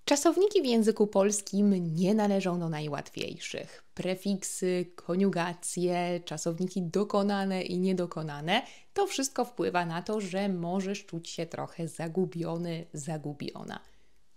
Czasowniki w języku polskim nie należą do najłatwiejszych. Prefiksy, koniugacje, czasowniki dokonane i niedokonane to wszystko wpływa na to, że możesz czuć się trochę zagubiony, zagubiona.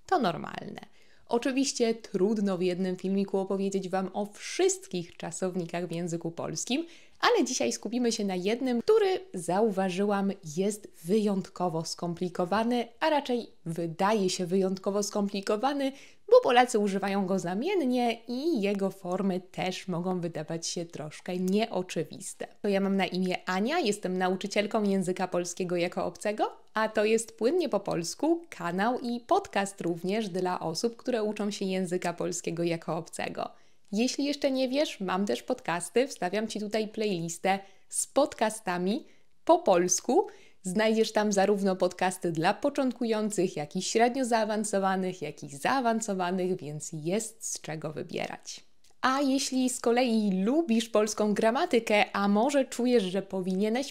To normalne. Oczywiście trudno w jednym filmiku opowiedzieć Wam o wszystkich czasownikach w języku polskim, ale dzisiaj skupimy się na jednym, który zauważyłam jest wyjątkowo skomplikowany, a raczej wydaje się wyjątkowo skomplikowany, bo Polacy używają go zamiennie i jego formy też mogą wydawać się troszkę nieoczywiste. To ja mam na imię Ania, jestem nauczycielką języka polskiego jako obcego, a to jest Płynnie po polsku, kanał i podcast również dla osób, które uczą się języka polskiego jako obcego. Jeśli jeszcze nie wiesz, mam też podcasty, wstawiam Ci tutaj playlistę z podcastami po polsku. Znajdziesz tam zarówno podcasty dla początkujących, jak i średnio zaawansowanych, jak i zaawansowanych, więc jest z czego wybierać. A jeśli z kolei lubisz polską gramatykę, a może czujesz, że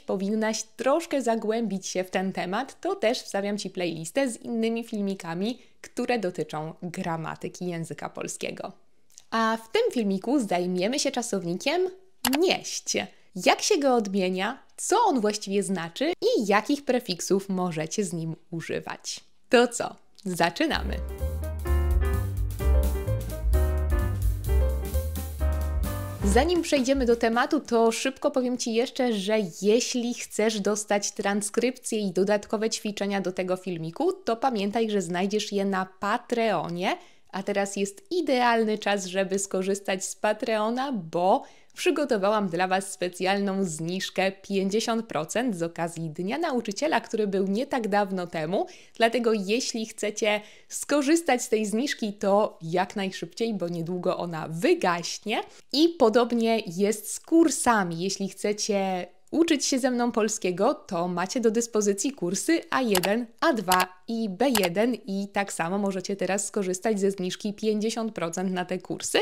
powinnaś troszkę zagłębić się w ten temat, to też wstawiam Ci playlistę z innymi filmikami, które dotyczą gramatyki języka polskiego. A w tym filmiku zajmiemy się czasownikiem nieść. Jak się go odmienia, co on właściwie znaczy i jakich prefiksów możecie z nim używać. To co? Zaczynamy! Zanim przejdziemy do tematu, to szybko powiem Ci jeszcze, że jeśli chcesz dostać transkrypcję i dodatkowe ćwiczenia do tego filmiku, to pamiętaj, że znajdziesz je na Patreonie, a teraz jest idealny czas, żeby skorzystać z Patreona, bo przygotowałam dla Was specjalną zniżkę 50% z okazji Dnia Nauczyciela, który był nie tak dawno temu. Dlatego jeśli chcecie skorzystać z tej zniżki, to jak najszybciej, bo niedługo ona wygaśnie. I podobnie jest z kursami. Jeśli chcecie uczyć się ze mną polskiego, to macie do dyspozycji kursy A1, A2 i B1 i tak samo możecie teraz skorzystać ze zniżki 50% na te kursy.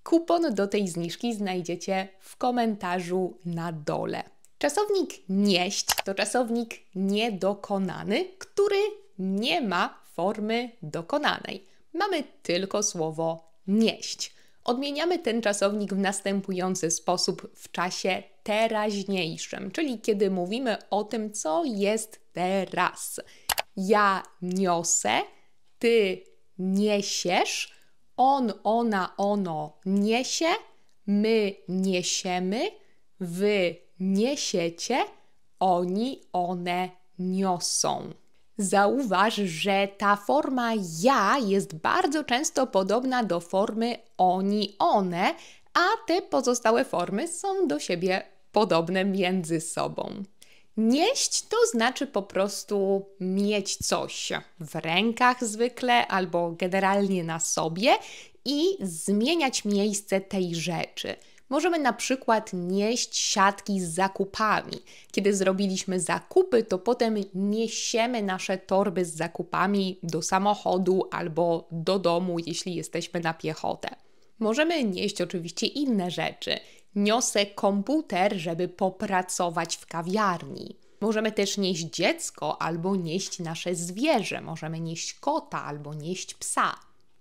Kupon do tej zniżki znajdziecie w komentarzu na dole. Czasownik nieść to czasownik niedokonany, który nie ma formy dokonanej. Mamy tylko słowo nieść. Odmieniamy ten czasownik w następujący sposób w czasie teraźniejszym, czyli kiedy mówimy o tym, co jest teraz. Ja niosę, ty niesiesz, on, ona, ono niesie, my niesiemy, wy niesiecie, oni, one niosą. Zauważ, że ta forma ja jest bardzo często podobna do formy oni, one, a te pozostałe formy są do siebie podobne między sobą. Nieść to znaczy po prostu mieć coś w rękach zwykle albo generalnie na sobie i zmieniać miejsce tej rzeczy. Możemy na przykład nieść siatki z zakupami. Kiedy zrobiliśmy zakupy, to potem niesiemy nasze torby z zakupami do samochodu albo do domu, jeśli jesteśmy na piechotę. Możemy nieść oczywiście inne rzeczy. Niosę komputer, żeby popracować w kawiarni. Możemy też nieść dziecko albo nieść nasze zwierzę. Możemy nieść kota albo nieść psa.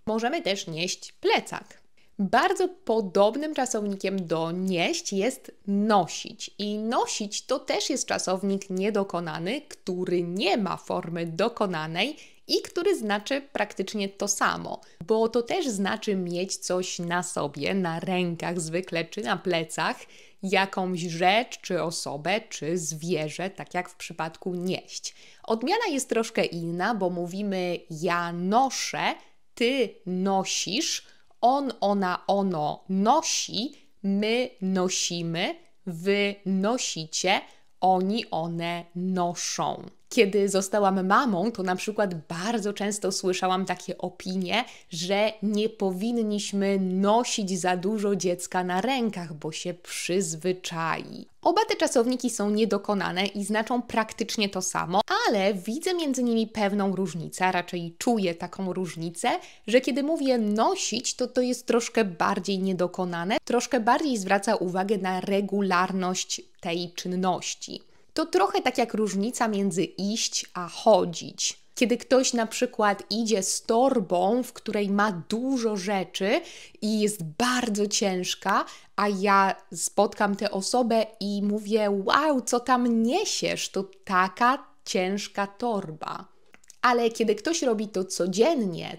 Możemy też nieść plecak. Bardzo podobnym czasownikiem do nieść jest nosić. I nosić to też jest czasownik niedokonany, który nie ma formy dokonanej i który znaczy praktycznie to samo, bo to też znaczy mieć coś na sobie, na rękach zwykle czy na plecach, jakąś rzecz, czy osobę, czy zwierzę, tak jak w przypadku nieść. Odmiana jest troszkę inna, bo mówimy ja noszę, ty nosisz, on, ona, ono nosi, my nosimy, wy nosicie, oni, one noszą. Kiedy zostałam mamą, to na przykład bardzo często słyszałam takie opinie, że nie powinniśmy nosić za dużo dziecka na rękach, bo się przyzwyczai. Oba te czasowniki są niedokonane i znaczą praktycznie to samo, ale widzę między nimi pewną różnicę, a raczej czuję taką różnicę, że kiedy mówię nosić, to jest troszkę bardziej niedokonane, troszkę bardziej zwraca uwagę na regularność tej czynności. To trochę tak jak różnica między iść a chodzić. Kiedy ktoś na przykład idzie z torbą, w której ma dużo rzeczy i jest bardzo ciężka, a ja spotkam tę osobę i mówię: wow, co tam niesiesz? To taka ciężka torba. Ale kiedy ktoś robi to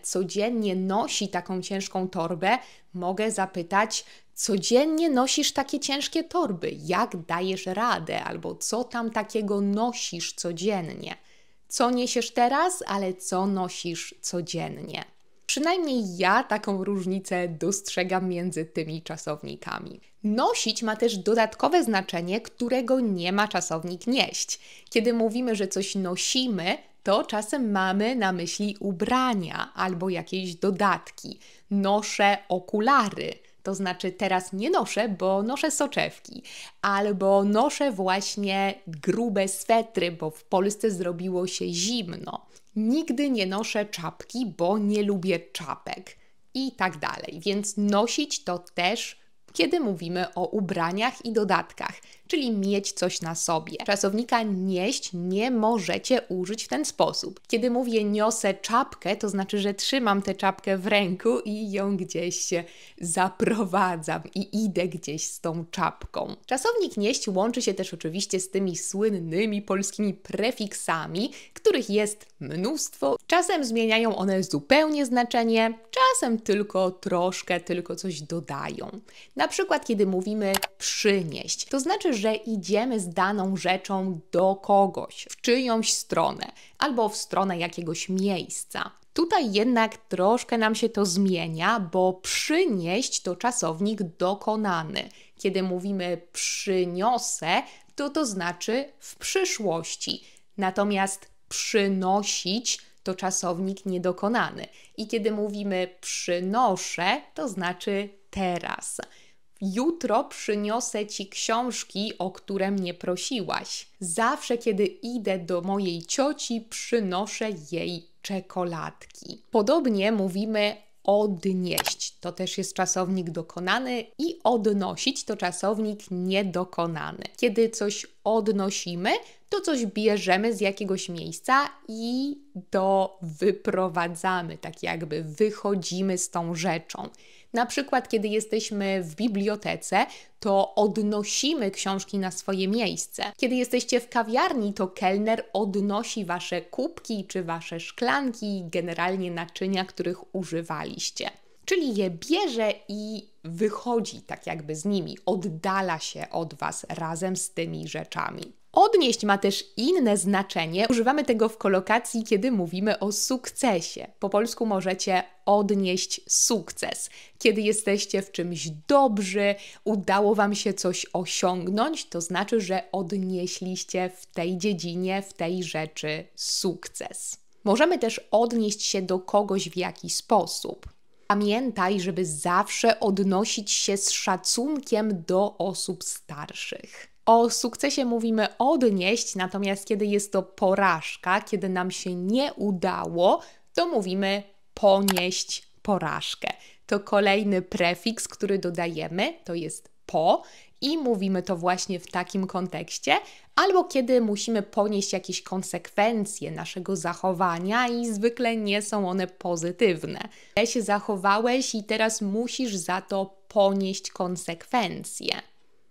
codziennie nosi taką ciężką torbę, mogę zapytać: codziennie nosisz takie ciężkie torby? Jak dajesz radę? Albo co tam takiego nosisz codziennie? Co niesiesz teraz, ale co nosisz codziennie? Przynajmniej ja taką różnicę dostrzegam między tymi czasownikami. Nosić ma też dodatkowe znaczenie, którego nie ma czasownik nieść. Kiedy mówimy, że coś nosimy, to czasem mamy na myśli ubrania albo jakieś dodatki. Noszę okulary. To znaczy teraz nie noszę, bo noszę soczewki. Albo noszę właśnie grube swetry, bo w Polsce zrobiło się zimno. Nigdy nie noszę czapki, bo nie lubię czapek. I tak dalej. Więc nosić to też, kiedy mówimy o ubraniach i dodatkach, czyli mieć coś na sobie. Czasownika nieść nie możecie użyć w ten sposób. Kiedy mówię niosę czapkę, to znaczy, że trzymam tę czapkę w ręku i ją gdzieś zaprowadzam i idę gdzieś z tą czapką. Czasownik nieść łączy się też oczywiście z tymi słynnymi polskimi prefiksami, których jest mnóstwo. Czasem zmieniają one zupełnie znaczenie, czasem tylko troszkę, tylko coś dodają. Na przykład, kiedy mówimy przynieść, to znaczy, że idziemy z daną rzeczą do kogoś, w czyjąś stronę, albo w stronę jakiegoś miejsca. Tutaj jednak troszkę nam się to zmienia, bo przynieść to czasownik dokonany. Kiedy mówimy przyniosę, to znaczy w przyszłości. Natomiast przynosić to czasownik niedokonany. I kiedy mówimy przynoszę, to znaczy teraz. Jutro przyniosę Ci książki, o które mnie prosiłaś. Zawsze, kiedy idę do mojej cioci, przynoszę jej czekoladki. Podobnie mówimy odnieść. To też jest czasownik dokonany i odnosić to czasownik niedokonany. Kiedy coś odnosimy, to coś bierzemy z jakiegoś miejsca i wyprowadzamy, tak jakby wychodzimy z tą rzeczą. Na przykład, kiedy jesteśmy w bibliotece, to odnosimy książki na swoje miejsce. Kiedy jesteście w kawiarni, to kelner odnosi wasze kubki czy wasze szklanki, generalnie naczynia, których używaliście. Czyli je bierze i wychodzi tak jakby z nimi, oddala się od was razem z tymi rzeczami. Odnieść ma też inne znaczenie. Używamy tego w kolokacji, kiedy mówimy o sukcesie. Po polsku możecie odnieść sukces. Kiedy jesteście w czymś dobrzy, udało wam się coś osiągnąć, to znaczy, że odnieśliście w tej dziedzinie, w tej rzeczy sukces. Możemy też odnieść się do kogoś w jakiś sposób. Pamiętaj, żeby zawsze odnosić się z szacunkiem do osób starszych. O sukcesie mówimy odnieść, natomiast kiedy jest to porażka, kiedy nam się nie udało, to mówimy ponieść porażkę. To kolejny prefiks, który dodajemy, to jest po i mówimy to właśnie w takim kontekście, albo kiedy musimy ponieść jakieś konsekwencje naszego zachowania i zwykle nie są one pozytywne. Źle się zachowałeś i teraz musisz za to ponieść konsekwencje.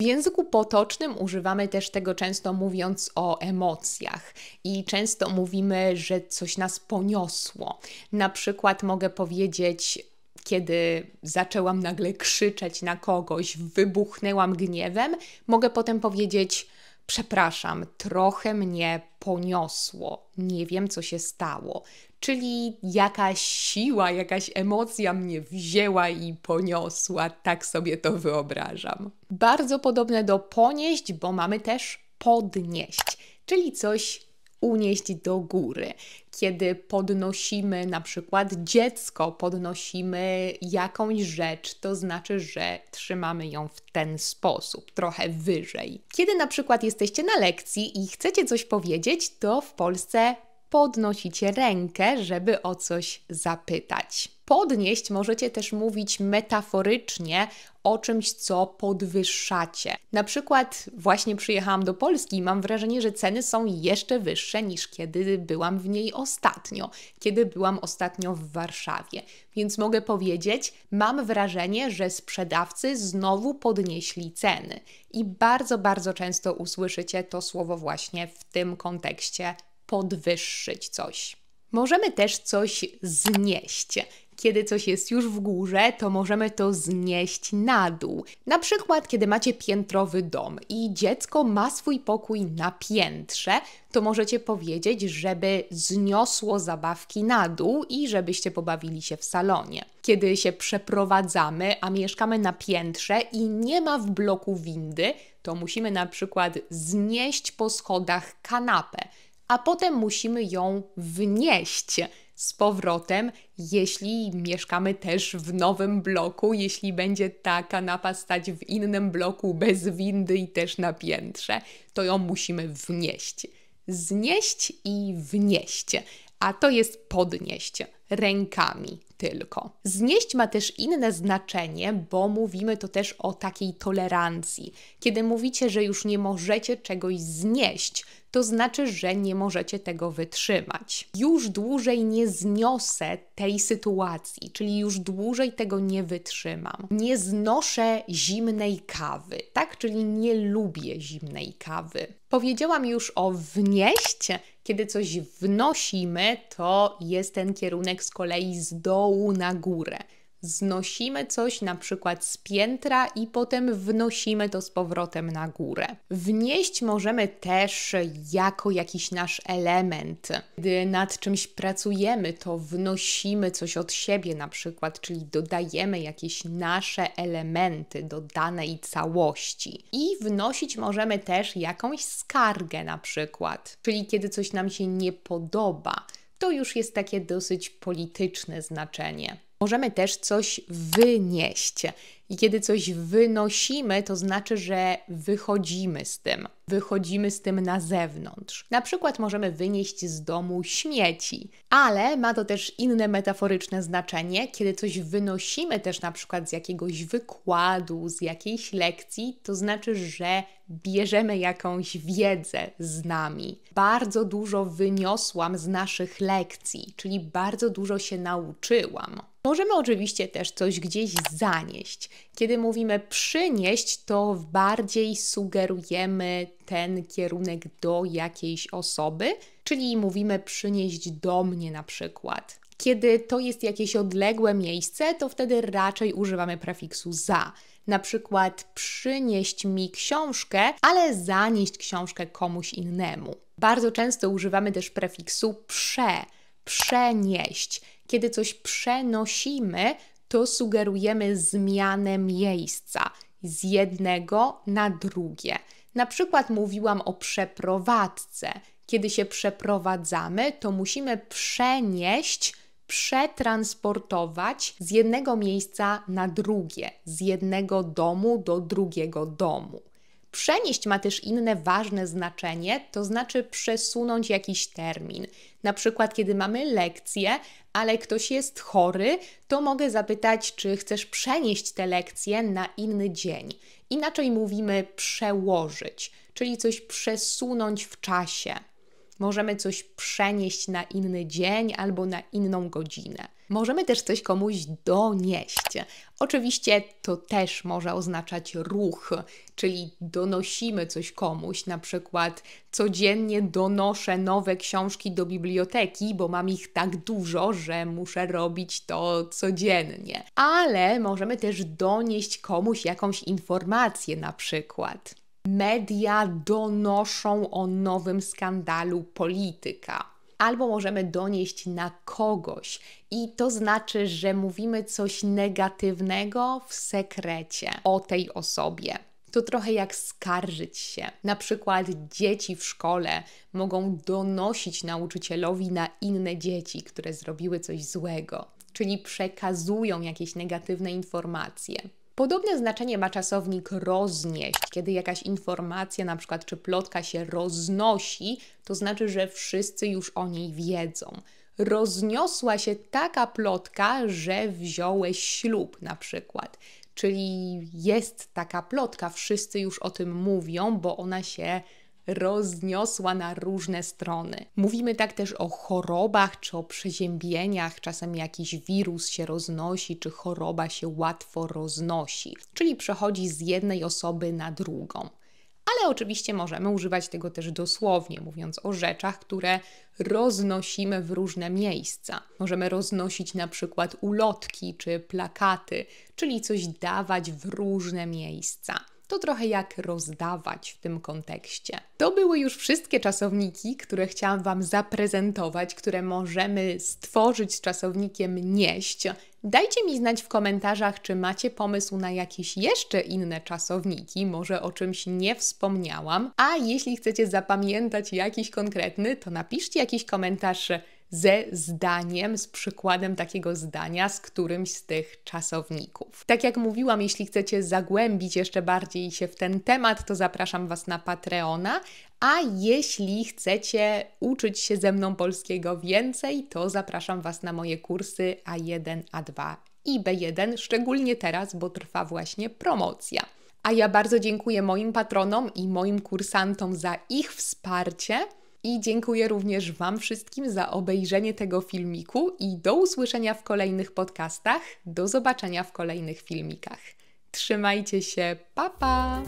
W języku potocznym używamy też tego często mówiąc o emocjach i często mówimy, że coś nas poniosło. Na przykład mogę powiedzieć, kiedy zaczęłam nagle krzyczeć na kogoś, wybuchnęłam gniewem, mogę potem powiedzieć: przepraszam, trochę mnie poniosło, nie wiem co się stało. Czyli jakaś siła, jakaś emocja mnie wzięła i poniosła, tak sobie to wyobrażam. Bardzo podobne do ponieść, bo mamy też podnieść, czyli coś unieść do góry. Kiedy podnosimy na przykład dziecko, podnosimy jakąś rzecz, to znaczy, że trzymamy ją w ten sposób, trochę wyżej. Kiedy na przykład jesteście na lekcji i chcecie coś powiedzieć, to w Polsce podnosicie rękę, żeby o coś zapytać. Podnieść możecie też mówić metaforycznie o czymś, co podwyższacie. Na przykład właśnie przyjechałam do Polski i mam wrażenie, że ceny są jeszcze wyższe niż kiedy byłam w niej ostatnio, kiedy byłam ostatnio w Warszawie. Więc mogę powiedzieć, mam wrażenie, że sprzedawcy znowu podnieśli ceny. I bardzo, bardzo często usłyszycie to słowo właśnie w tym kontekście podwyższyć coś. Możemy też coś znieść. Kiedy coś jest już w górze, to możemy to znieść na dół. Na przykład, kiedy macie piętrowy dom i dziecko ma swój pokój na piętrze, to możecie powiedzieć, żeby zniosło zabawki na dół i żebyście pobawili się w salonie. Kiedy się przeprowadzamy, a mieszkamy na piętrze i nie ma w bloku windy, to musimy na przykład znieść po schodach kanapę, a potem musimy ją wnieść z powrotem, jeśli mieszkamy też w nowym bloku, jeśli będzie ta kanapa stać w innym bloku bez windy i też na piętrze, to ją musimy wnieść. Znieść i wnieść, a to jest podnieść rękami tylko. Znieść ma też inne znaczenie, bo mówimy to też o takiej tolerancji. Kiedy mówicie, że już nie możecie czegoś znieść, to znaczy, że nie możecie tego wytrzymać. Już dłużej nie zniosę tej sytuacji, czyli już dłużej tego nie wytrzymam. Nie znoszę zimnej kawy, tak? Czyli nie lubię zimnej kawy. Powiedziałam już o wnieść. Kiedy coś wnosimy, to jest ten kierunek z kolei z dołu na górę. Znosimy coś na przykład z piętra i potem wnosimy to z powrotem na górę. Wnieść możemy też jako jakiś nasz element. Gdy nad czymś pracujemy, to wnosimy coś od siebie na przykład, czyli dodajemy jakieś nasze elementy do danej całości. I wnosić możemy też jakąś skargę na przykład, czyli kiedy coś nam się nie podoba. To już jest takie dosyć polityczne znaczenie. Możemy też coś wynieść. I kiedy coś wynosimy, to znaczy, że wychodzimy z tym. Wychodzimy z tym na zewnątrz. Na przykład możemy wynieść z domu śmieci, ale ma to też inne metaforyczne znaczenie. Kiedy coś wynosimy też na przykład z jakiegoś wykładu, z jakiejś lekcji, to znaczy, że bierzemy jakąś wiedzę z nami. Bardzo dużo wyniosłam z naszych lekcji, czyli bardzo dużo się nauczyłam. Możemy oczywiście też coś gdzieś zanieść. Kiedy mówimy przynieść, to bardziej sugerujemy ten kierunek do jakiejś osoby, czyli mówimy przynieść do mnie na przykład. Kiedy to jest jakieś odległe miejsce, to wtedy raczej używamy prefiksu za. Na przykład przynieść mi książkę, ale zanieść książkę komuś innemu. Bardzo często używamy też prefiksu przenieść. Kiedy coś przenosimy, to sugerujemy zmianę miejsca z jednego na drugie. Na przykład mówiłam o przeprowadzce. Kiedy się przeprowadzamy, to musimy przetransportować z jednego miejsca na drugie, z jednego domu do drugiego domu. Przenieść ma też inne ważne znaczenie, to znaczy przesunąć jakiś termin. Na przykład, kiedy mamy lekcję, ale ktoś jest chory, to mogę zapytać, czy chcesz przenieść tę lekcję na inny dzień. Inaczej mówimy przełożyć, czyli coś przesunąć w czasie. Możemy coś przenieść na inny dzień albo na inną godzinę. Możemy też coś komuś donieść. Oczywiście to też może oznaczać ruch, czyli donosimy coś komuś, na przykład codziennie donoszę nowe książki do biblioteki, bo mam ich tak dużo, że muszę robić to codziennie. Ale możemy też donieść komuś jakąś informację na przykład. Media donoszą o nowym skandalu polityka. Albo możemy donieść na kogoś i to znaczy, że mówimy coś negatywnego w sekrecie o tej osobie. To trochę jak skarżyć się. Na przykład dzieci w szkole mogą donosić nauczycielowi na inne dzieci, które zrobiły coś złego, czyli przekazują jakieś negatywne informacje. Podobne znaczenie ma czasownik roznieść. Kiedy jakaś informacja, na przykład czy plotka się roznosi, to znaczy, że wszyscy już o niej wiedzą. Rozniosła się taka plotka, że wziąłeś ślub na przykład. Czyli jest taka plotka, wszyscy już o tym mówią, bo ona się rozniosła na różne strony. Mówimy tak też o chorobach czy o przeziębieniach. Czasem jakiś wirus się roznosi, czy choroba się łatwo roznosi, czyli przechodzi z jednej osoby na drugą. Ale oczywiście możemy używać tego też dosłownie, mówiąc o rzeczach, które roznosimy w różne miejsca. Możemy roznosić na przykład ulotki czy plakaty, czyli coś dawać w różne miejsca. To trochę jak rozdawać w tym kontekście. To były już wszystkie czasowniki, które chciałam Wam zaprezentować, które możemy stworzyć z czasownikiem nieść. Dajcie mi znać w komentarzach, czy macie pomysł na jakieś jeszcze inne czasowniki, może o czymś nie wspomniałam. A jeśli chcecie zapamiętać jakiś konkretny, to napiszcie jakiś komentarz ze zdaniem, z przykładem takiego zdania, z którymś z tych czasowników. Tak jak mówiłam, jeśli chcecie zagłębić jeszcze bardziej się w ten temat, to zapraszam Was na Patreona, a jeśli chcecie uczyć się ze mną polskiego więcej, to zapraszam Was na moje kursy A1, A2 i B1, szczególnie teraz, bo trwa właśnie promocja. A ja bardzo dziękuję moim patronom i moim kursantom za ich wsparcie. I dziękuję również Wam wszystkim za obejrzenie tego filmiku i do usłyszenia w kolejnych podcastach. Do zobaczenia w kolejnych filmikach. Trzymajcie się, pa pa!